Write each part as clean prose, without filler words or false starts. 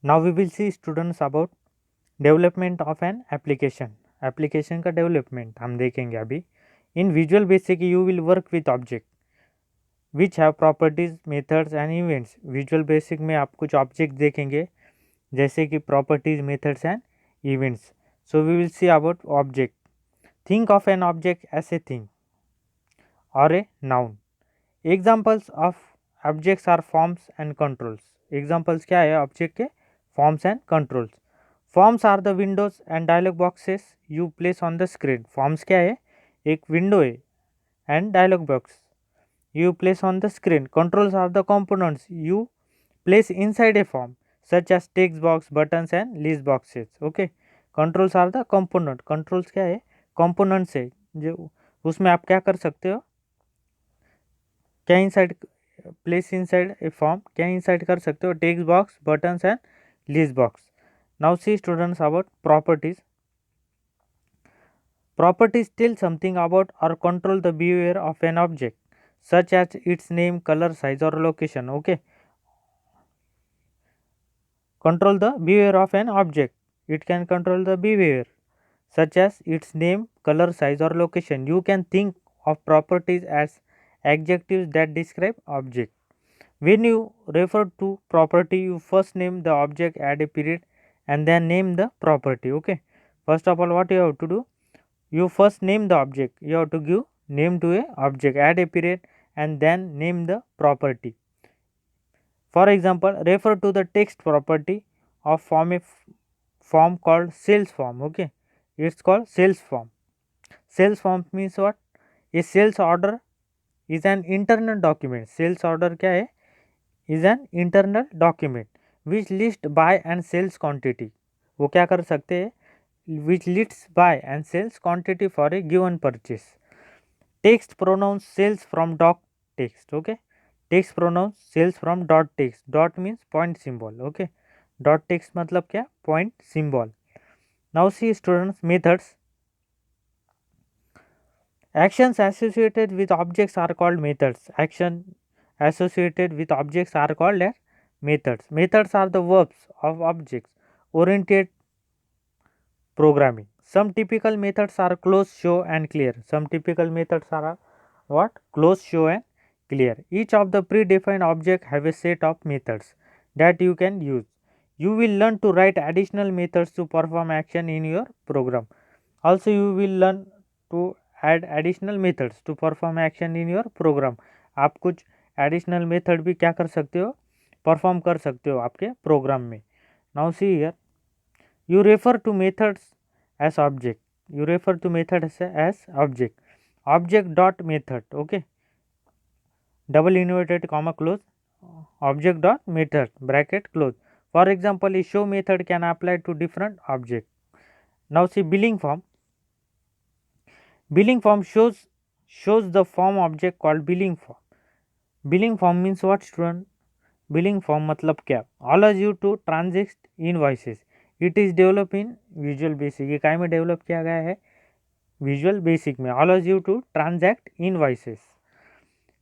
Now we will see students about development of an application. Application का development हम देखेंगे अभी. In visual basic you will work with object which have properties methods and events. Visual basic में आप कुछ object देखेंगे जैसे कि properties methods and events. So we will see about object. Think of an object as a thing or a noun. Examples of objects are forms and controls. Examples क्या है object के? Forms and controls. Forms are the windows and dialog boxes you place on the screen. Forms क्या है? एक window है and dialog box you place on the screen. Controls are the components you place inside a form such as text box, buttons and list boxes. Okay, controls are the component. controls क्या है? components है जो उसमें आप क्या कर सकते हो, क्या inside place inside a form क्या inside कर सकते हो? text box, buttons and list box. Now see students about properties. Properties tell something about or control the behavior of an object such as its name, color, size or location. Okay, control the behavior of an object. It can control the behavior such as its name, color, size or location. You can think of properties as adjectives that describe object. When you refer to property, you first name the object, add a period and then name the property. Okay, first of all what you have to do, you first name the object, you have to give name to a object, add a period and then name the property. For example, refer to the text property of form called sales form. Okay, it's called sales form. Sales form means what? A sales order is an internal document. Sales order क्या है? Is an internal document which lists buy and sells quantity. वो क्या कर सकते हैं? Which lists buy and sells quantity for a given purchase. Text pronouns sells from dot text. Okay, text pronouns sells from dot text. Dot means point symbol. Okay, dot text मतलब क्या? Point symbol. Now see students methods. Actions associated with objects are called methods. Action associated with objects are called as methods. Methods are the verbs of objects oriented programming. Some typical methods are close, show and clear. Some typical methods are what? Close, show and clear. Each of the predefined object have a set of methods that you can use. You will learn to write additional methods to perform action in your program. Also you will learn to add additional methods to perform action in your program. आप कुछ additional method भी क्या कर सकते हो? Perform कर सकते हो आपके प्रोग्राम में. Now see here, you refer to methods as object. You refer to method as object. Object dot method. Okay, double inverted comma close, object dot method bracket close. For example, a show method can apply to different object. Now see billing form. Billing form shows the form object called billing form. Billing form means what student? Billing form मतलब क्या? Allows you to transact invoices. It is developed in Visual Basic. ये काय में develop किया गया है? Visual Basic में. Allows you to transact invoices.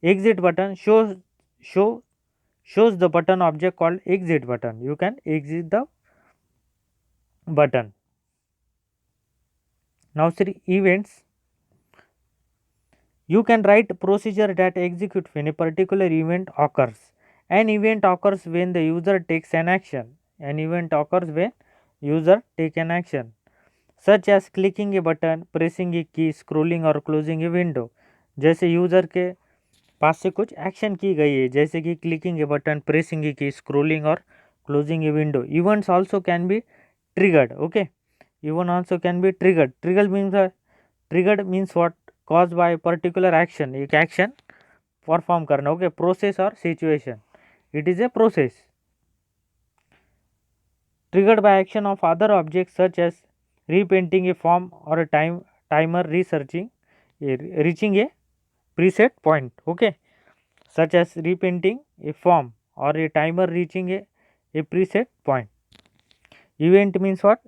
Exit button shows the button object called exit button. You can exit the button. Now see events. You can write procedure that execute when a particular event occurs. An event occurs when the user takes an action. An event occurs when user take an action, such as clicking a button, pressing a key, scrolling or closing a window. जैसे user के पास से कुछ action की गई है, जैसे कि clicking ए button, pressing ए की, स्क्रोलिंग और closing a window. Events also can be triggered. Okay, even also can be triggered. Triggered means what? Cause by particular action. एक एक्शन परफॉर्म करना. ओके, प्रोसेस और situation. It is a process triggered by action of other objects such as repainting a form or a timer reaching a preset point. Okay, such as repainting a form or a timer reaching a preset point. Event means what?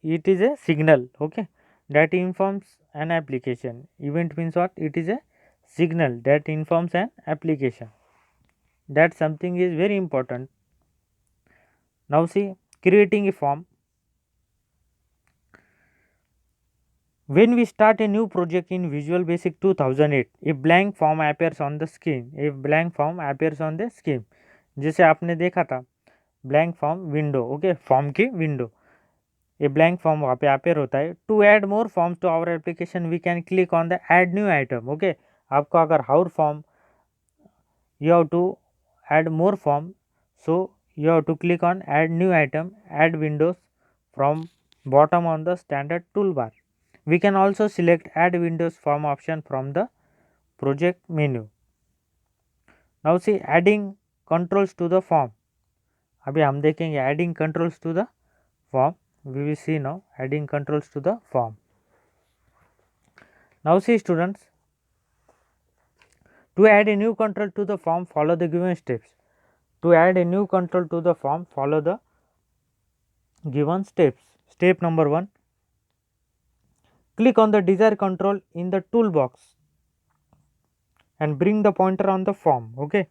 It is a signal. Okay, that informs an application. Event means what? It is a signal that informs an application. That something is very important. Now see creating a form. When we start a new project in Visual Basic 2008, a blank form appears on the screen. A blank form appears on the screen. जैसे आपने देखा था blank form window, okay, form की window. A blank form वहाँ पे appear होता है. To add more forms to our application, we can click on the add new item, okay. आपको अगर our form you have to add more form, so you have to click on add new item, add windows from bottom on the standard toolbar. We can also select add windows form option from the project menu. Now see adding controls to the form. अभी हम देखेंगे adding controls to the form. We will see now adding controls to the form. Now see students, to add a new control to the form, follow the given steps. To add a new control to the form, follow the given steps. Step number 1, click on the desired control in the toolbox and bring the pointer on the form, okay.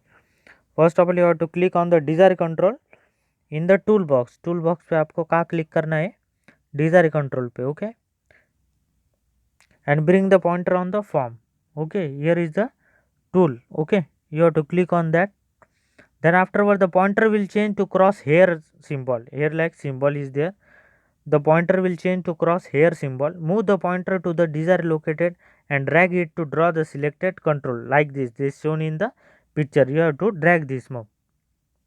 First of all, you have to click on the desired control in the toolbox. Toolbox पे आपको कहाँ click करना है, desired control पे, okay, and bring the pointer on the form, okay. Here is the tool, okay, you have to click on that. Then afterward the pointer will change to cross hair symbol. Here like symbol is there, the pointer will change to cross hair symbol. Move the pointer to the desired located and drag it to draw the selected control like this. This shown in the picture. You have to drag this mouse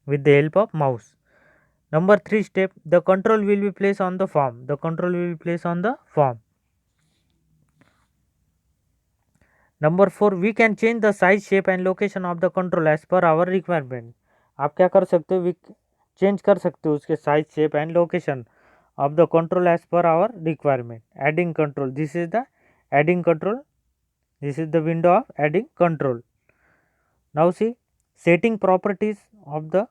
with the help of mouse. Number 3 step, the control will be placed on the form. The control will be placed on the form. Number 4, we can change the size, shape and location of the control as per our requirement. आप क्या कर सकते हो, change कर सकते हो उसके size, shape and location of the control as per our requirement. Adding control, this is the adding control, this is the window of adding control. Now see setting properties of the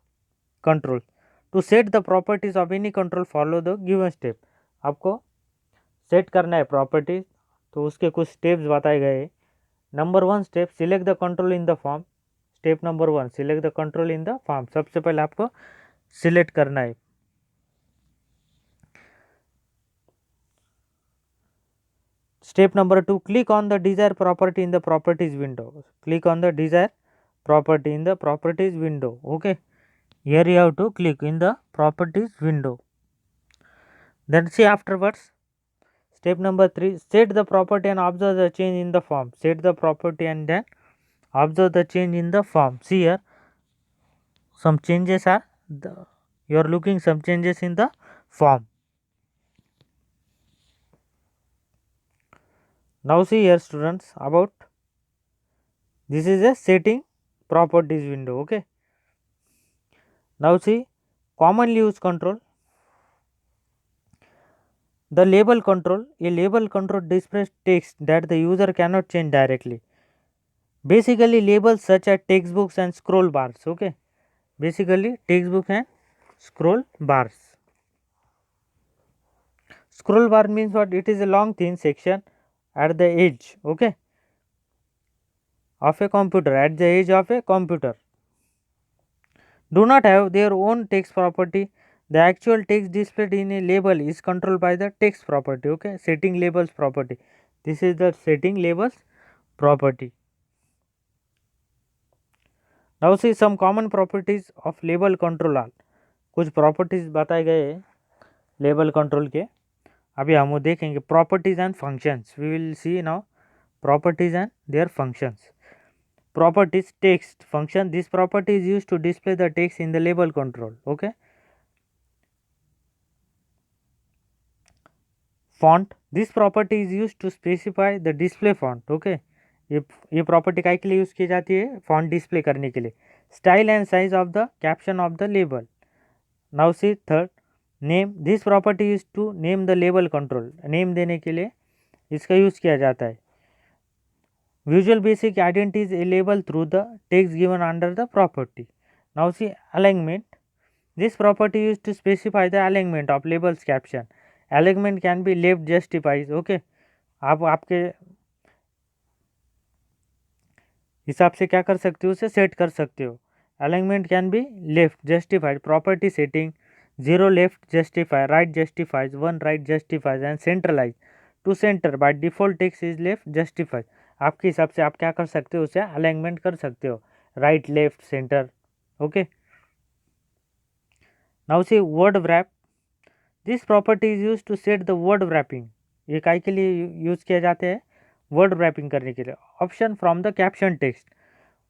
control. To set the properties of any control, follow the given step. आपको set करना है properties, तो उसके कुछ steps बताए गए. Number 1 step, select the control in the form. Step number 1, select the control in the form. सबसे पहले आपको सिलेक्ट करना है. Step number 2, click on the desired property in the properties window. Click on the desired property in the properties window, okay. Here you have to click in the properties window. Then see afterwards, step number 3, set the property and observe the change in the form. Set the property and then observe the change in the form. See here, some changes are, you are looking some changes in the form. Now see here students, about this is a setting properties window, okay. Now see commonly used control. The label control, a label control displays text that the user cannot change directly. Basically labels such as textbooks and scroll bars, okay. Basically textbook and scroll bars. Scroll bar means what? It is a long thin section at the edge, okay, of a computer, at the edge of a computer. Do not have their own text property. The actual text displayed in a label is controlled by the text property, okay. Setting labels property, this is the setting labels property. Now see some common properties of label control. कुछ properties बताए गए label control के, अभी हम वो देखेंगे. Properties and functions, we will see now properties and their functions. Properties, text function, this property is used to display the text in the label control, okay. Font, this property is used to specify the display font, okay. ये property काय के लिए use की जाती है, font display करने के लिए. Style and size of the caption of the label. Now see third, name, this property use to name the label control. Name देने के लिए इसका यूज किया जाता है. Visual Basic identifies a label through the text given under the property. Now see alignment, this property used to specify the alignment of labels caption. Alignment can be left justified, okay. आप आपके हिसाब से क्या कर सकते हो, उसे set कर सकते हो. Alignment can be left justified. Property setting, 0 left justify, right justifies, 1 right justifies and centralize. To center by default text is left justifies. आपके हिसाब से आप क्या कर सकते हो, उसे अलाइनमेंट कर सकते हो, right left centre. Okay. Now see word wrap. This property is use to set the word wrapping. ये काय के लिए यूज किया जाते हैं, वर्ड wrapping करने के लिए. Option from the caption text.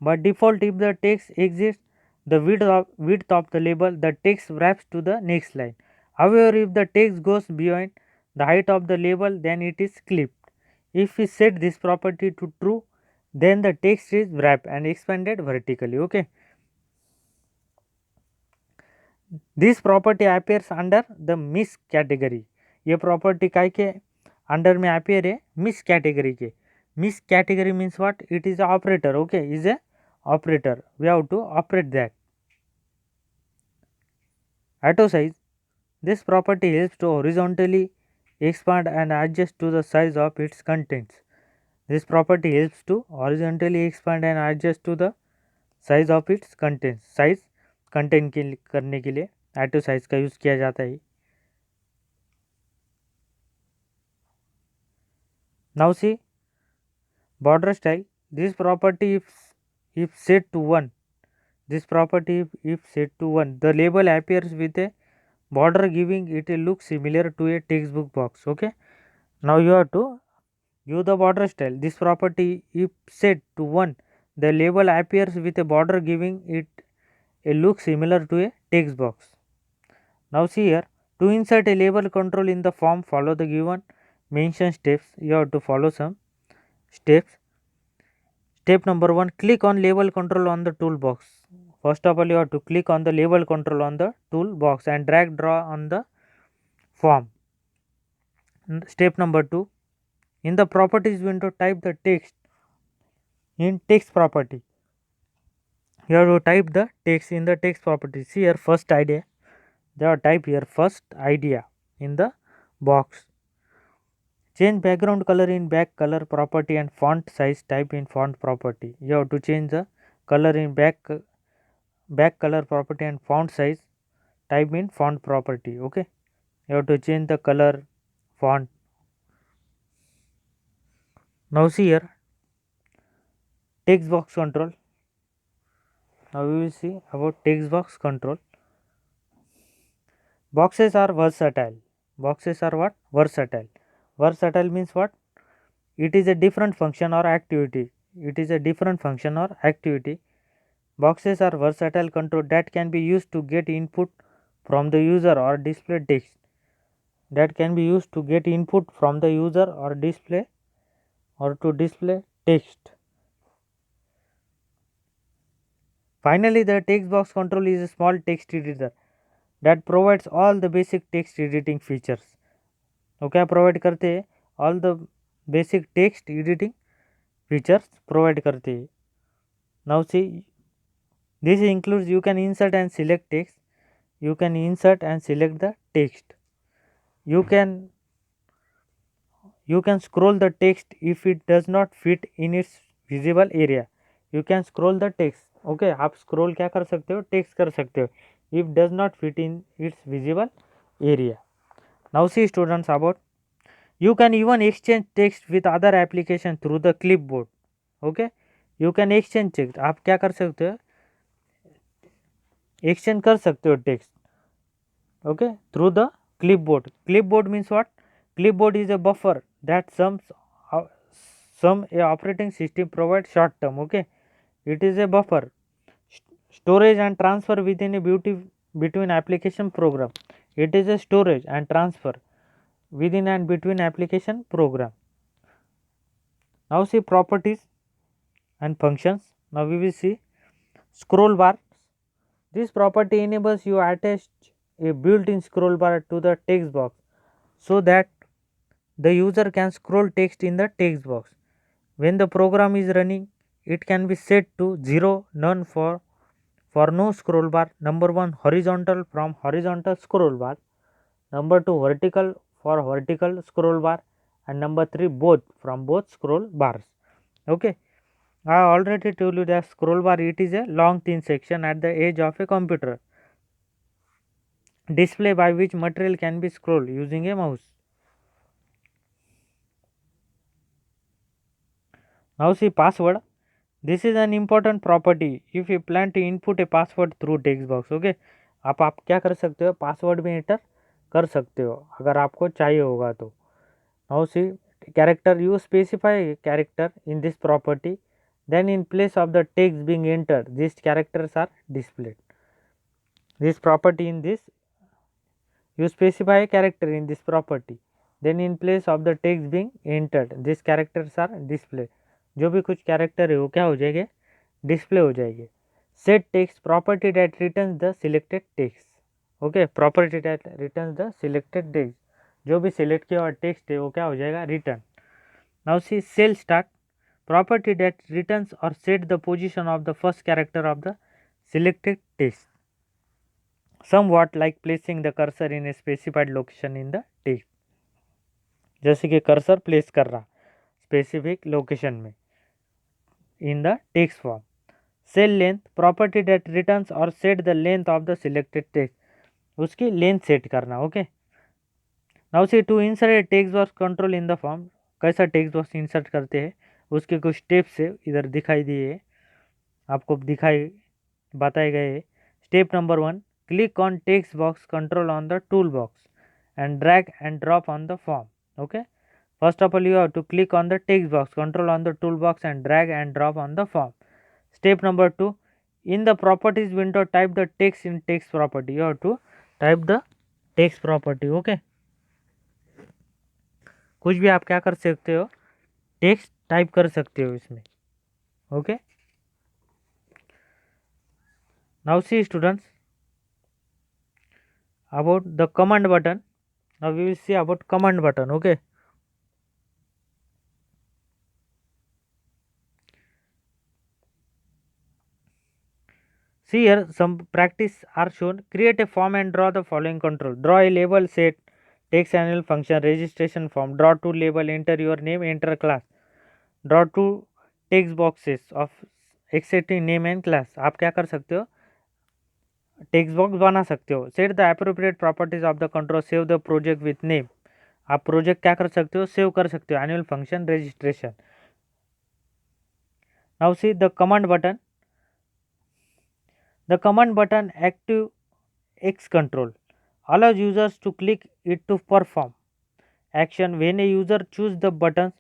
By default, if the text exists, the width of the label, the text wraps to the next line. However, if the text goes beyond the height of the label, then it is clipped. If we set this property to true, then the text is wrapped and expanded vertically. Okay. This property appears under the miss category. ये property काय के under में appear है, miss category के. Miss category means what? It is a operator. Okay, is a operator. We have to operate that. Auto size. This property helps to horizontally expand and adjust to the size of its contents. This property helps to horizontally expand and adjust to the size of its contents. Size content के करने के लिए auto size का use किया जाता है. Now see border style. This property if set to 1, this property if set to 1, the label appears with a border giving it a look similar to a textbook box. Okay. Now you have to give the border style. This property if set to 1, the label appears with a border giving it a look similar to a text box. Now see here, to insert a label control in the form, follow the given mentioned steps. You have to follow some steps. Step number 1, click on label control on the toolbox. First of all, you have to click on the label control on the toolbox and drag draw on the form. Step number 2, in the properties window, type the text in text property. You have to type the text in the text property. See here, first idea. They have type here first idea in the box. Change background color in back color property and font size type in font property. You have to change the color in back color property and font size type in font property. Okay. You have to change the color font. Now see here, text box control. Now we will see about text box control. Boxes are versatile. Boxes are what? Versatile. Versatile means what? It is a different function or activity. It is a different function or activity. Boxes are versatile control that can be used to get input from the user or display text. That can be used to get input from the user or display to display text. Finally, the text box control is a small text editor that provides all the basic text editing features. वो क्या provide करते हैं? All the basic text editing features provide करते हैं. Now see this includes you can insert and select text. You can insert and select the text. You can scroll the text if it does not fit in its visible area. You can scroll the text. Okay, आप scroll क्या कर सकते हो? Text कर सकते हो. If does not fit in its visible area. Now see students about, you can even exchange text with other application through the clipboard. Okay, you can exchange text. आप क्या कर सकते हो? Exchange कर सकते हो text. Okay, through the clipboard. Clipboard means what? Clipboard is a buffer that some operating system provides short term. Okay, it is a buffer storage and transfer within a between application program. It is a storage and transfer within and between application program. Now see properties and functions. Now we will see scroll bar. This property enables you attach a built-in scroll bar to the text box so that the user can scroll text in the text box. When the program is running, it can be set to 0, none for no scroll bar. Number 1, horizontal from horizontal scroll bar. Number 2, vertical for vertical scroll bar, and number 3, both from both scroll bars. Okay, I already told you that scroll bar, it is a long thin section at the edge of a computer. display by which material can be scrolled using a mouse. Now see password. This is an important property if you plan to input a password through text box. Okay, आप क्या कर सकते हो, password भी enter कर सकते हो अगर आपको चाहिए होगा तो. Now see character, you specify character in this property, then in place of the text being entered these characters are displayed. This property in this, you specify a character in this property, then in place of the text being entered these characters are displayed. जो भी कुछ character है वो क्या हो जाएंगे, display हो जाएंगे. Set text property that returns the selected text. Okay, property that returns the selected text, जो भी सिलेक्ट किया हुआ टेक्स्ट है वो क्या हो जाएगा, return. Now see sel start property that returns or set the position of the first character of the selected text. somewhat like placing the cursor in a specified location in the text. जैसे कि cursor place कर रहा specific location में in the text form. Sel length property that returns or set the length of the selected text, उसकी length set करना. Okay, now see to insert a text box control in the form. कैसा text box insert करते हैं उसके कुछ steps है इधर दिखाई दिए, आपको दिखाई बताए गए. Step number 1, click on text box control on the toolbox and drag and drop on the form. Okay, first of all you have to click on the text box control on the toolbox and drag and drop on the form. Step number 2, in the properties window type the text in text property. You have to type the text property. Okay, कुछ भी आप क्या कर सकते हो, text type कर सकते हो इसमें. Okay, now C students about the command button. Now we will see about command button. Okay, see here some practice are shown. Create a form and draw the following control. Draw a label, set text annual function, registration form. Draw two label, enter your name, enter class. Draw two text boxes of accepting name and class. आप क्या कर सकते हो, text box बना सकते हो. Set the appropriate properties of the control, save the project with name. आप project क्या कर सकते हो, सेव कर सकते हो. Annual function, registration. Now see the command button. The command button active X control allows users to click it to perform action. When a user chooses the buttons,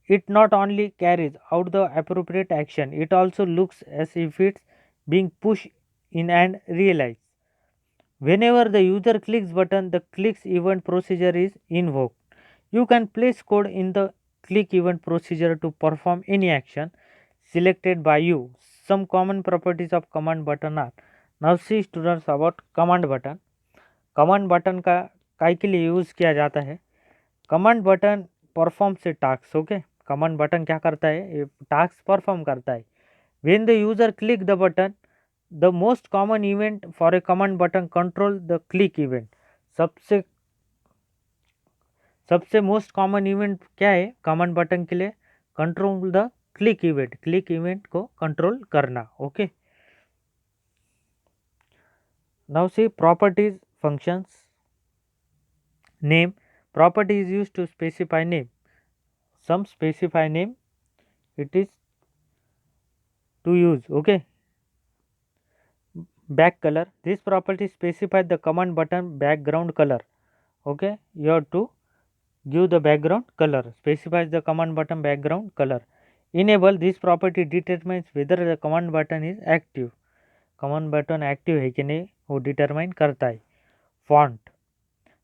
it not only carries out the appropriate action, it also looks as if it's being pushed in and realized. Whenever the user clicks button, the clicks event procedure is invoked. You can place code in the click event procedure to perform any action selected by you. Some common properties of command button are. Now see students about command button. Command button का काय के लिए use किया जाता है. Command button perform से task. Okay, command button क्या करता है, टास्क परफॉर्म करता है. When the user click the button, the most common event for a command button control the click event. सबसे मोस्ट कॉमन इवेंट क्या है कमांड बटन के लिए, control the click event. Click event को control करना. Okay, now C properties functions. Name property is used to specify name. Some specify name it is to use. Okay, back color, this property specifies the command button background color. Okay, you have to give the background color, specifies the command button background color. Enable, this property determines whether the command button is active. command button active है कि नहीं वो determine करता है. Font,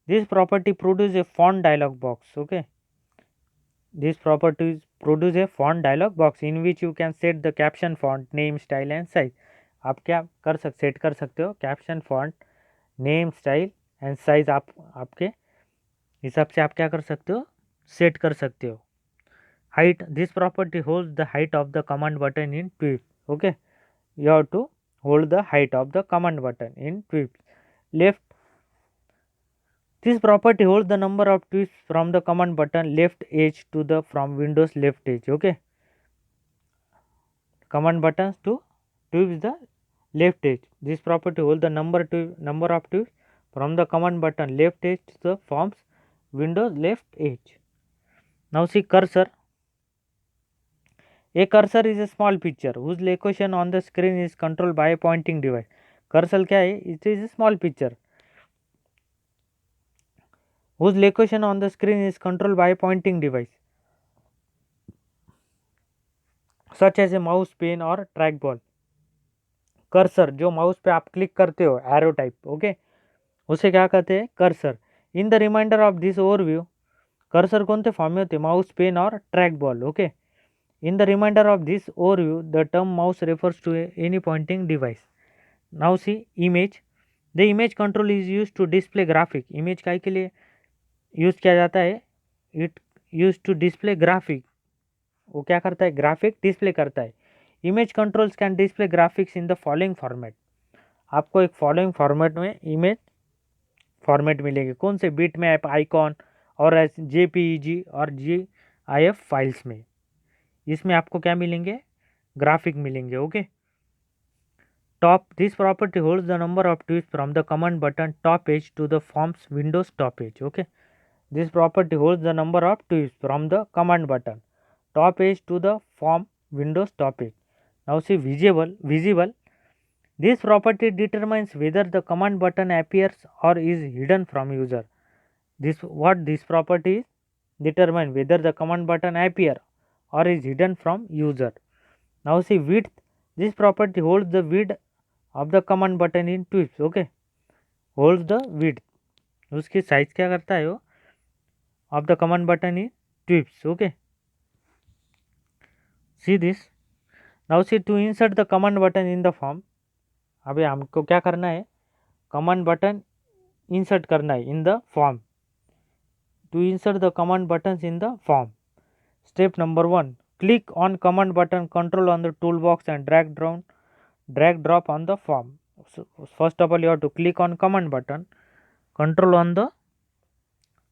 this property produces a font dialog box. Okay, these properties produce a font dialog box in which you can set the caption font, name, style and size. आप क्या कर सकते, सेट कर सकते हो caption font, name, style and size. आपके हिसाब से आप क्या कर सकते हो, सेट कर सकते हो. Height, this property holds the height of the command button in ट्वीट. Okay, you have to hold the height of the command button in tweets. Left, this property holds the number of tweets from the command button left edge to the from Windows left edge. Okay, command buttons to tweets the left edge. This property holds the number of tweets from the command button left edge to the form's Windows left edge. Now see cursor. A cursor is a small picture whose location on the screen is controlled by a pointing device. Cursor क्या है? It is a small picture whose location on the screen is controlled by a pointing device such as a mouse, pen और trackball. Cursor जो mouse पे आप click करते हो arrow type, okay, उसे क्या कहते हैं? Cursor. In the remainder of this overview cursor कोणते फॉर्म में होते? माउस, पेन और track ball. Okay. In the remainder of this overview, the term mouse refers to any pointing device. Now see image. The image control is used to display graphic. Image काय के लिए use किया जाता है? It used to display graphic. वो क्या करता है? ग्राफिक डिस्प्ले करता है. Image controls can display graphics in the following format. आपको एक फॉलोइंग फॉर्मेट में इमेज फॉर्मेट मिलेंगे. कौन से? बिट मैप, आइकॉन और जेपीईजी और जीआईएफ फाइल्स में. इसमें आपको क्या मिलेंगे? ग्राफिक मिलेंगे. Okay. Top. This property holds the number of twips from the command button top edge to the forms windows top edge. Okay. This property holds the number of twips from the command button top edge to the form windows top edge. Now see visible. This property determines whether the command button appears or is hidden from user. This property is determine whether the command button appear or is hidden from user. Now see width. This property holds the width of the command button in tweets. Okay, holds the width. उसकी size क्या करता है वो? of the command button in tweets. Okay, see this. Now see to insert the command button in the form. अभी हमको क्या करना है? कमांड बटन इंसर्ट करना है in the form. To insert the command button in the form. Step number 1. Click on command button, control on the toolbox and drag drop on the form. So first of all you have to click on command button, control on the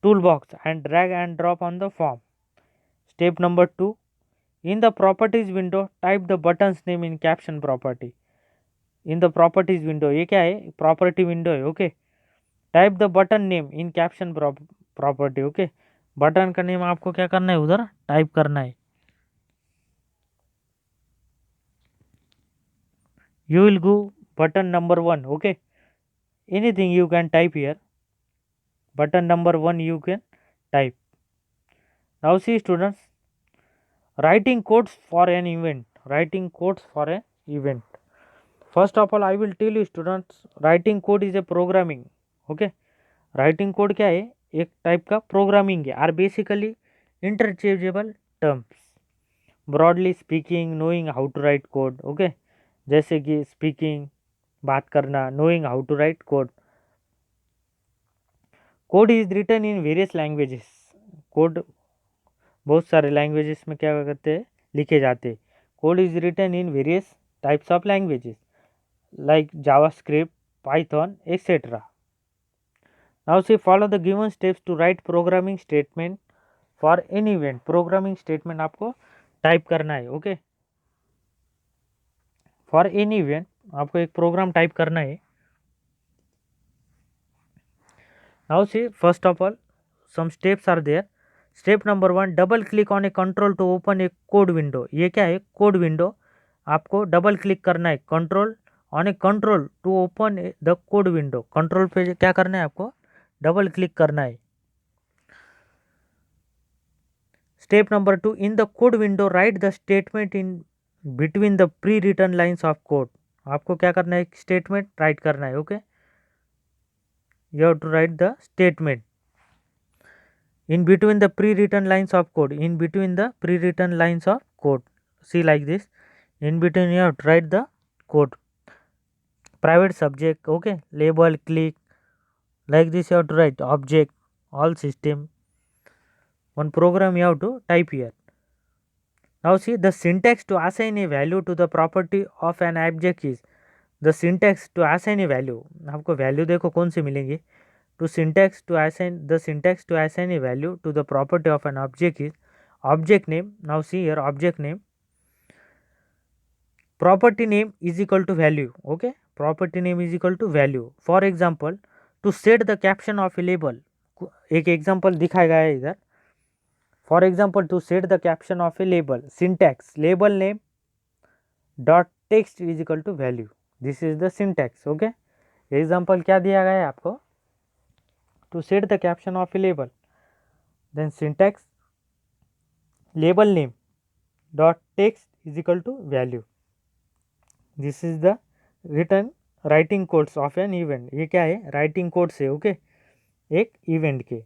toolbox and drop on the form. Step number 2. In the properties window, type the button's name in caption property. In the properties window, ये क्या है? Property window है. Okay. Type the button name in caption property. Okay. Button का name आपको क्या करना है? उधर टाइप करना है. You will go button number 1. Okay, anything you can type here. Button number 1 you can type. Now see students, writing codes for an event. First of all I will tell you students, writing code is a programming. Okay, writing code क्या है? एक type का programming है. Are basically interchangeable terms. Broadly speaking, knowing how to write code. Okay, जैसे कि speaking बात करना, knowing how to write code. Code is written in various languages. Code बहुत सारे लैंग्वेजेस में क्या करते हैं? लिखे जाते हैं. Code is written in various types of languages like JavaScript, Python etcetera. Now see follow the given steps to write programming statement for any event. Programming statement आपको टाइप करना है. ओके, फॉर एनी इवेंट आपको एक programme type करना है. Now see first of all some steps are there. Step number 1, double click on a control to open a code window. ये क्या है? Code window. आपको डबल क्लिक करना है control on a control to open the code window. Control पे क्या करना है? आपको डबल क्लिक करना है. Step number 2, in the code window write the statement in between the pre written lines of code. आपको क्या करना है? स्टेटमेंट राइट करना है. Okay, you have to write the statement in between the pre-written lines of code. In between the pre-written lines of code, see like this, in between you have to write the code. Private subject, okay, label, click, like this you have to write. Object, all system, one program you have to type here. Now see the syntax to assign a value to the property of an object is the syntax to assign a value. आपको value देखो कौन से मिलेंगे. To syntax to assign a value to the property of an object is object name. Now see here, object name, property name is equal to value. Okay, property name is equal to value. For example, to set the caption of a label, एक example दिखाया गया है इधर. For example to set the caption of a label, syntax label name dot text is equal to value, this is the syntax. Okay, example क्या दिया गया है आपको, to set the caption of a label, then syntax label name dot text is equal to value, this is the return writing codes of an event. ये क्या है, writing codes है. Okay, एक इवेंट के.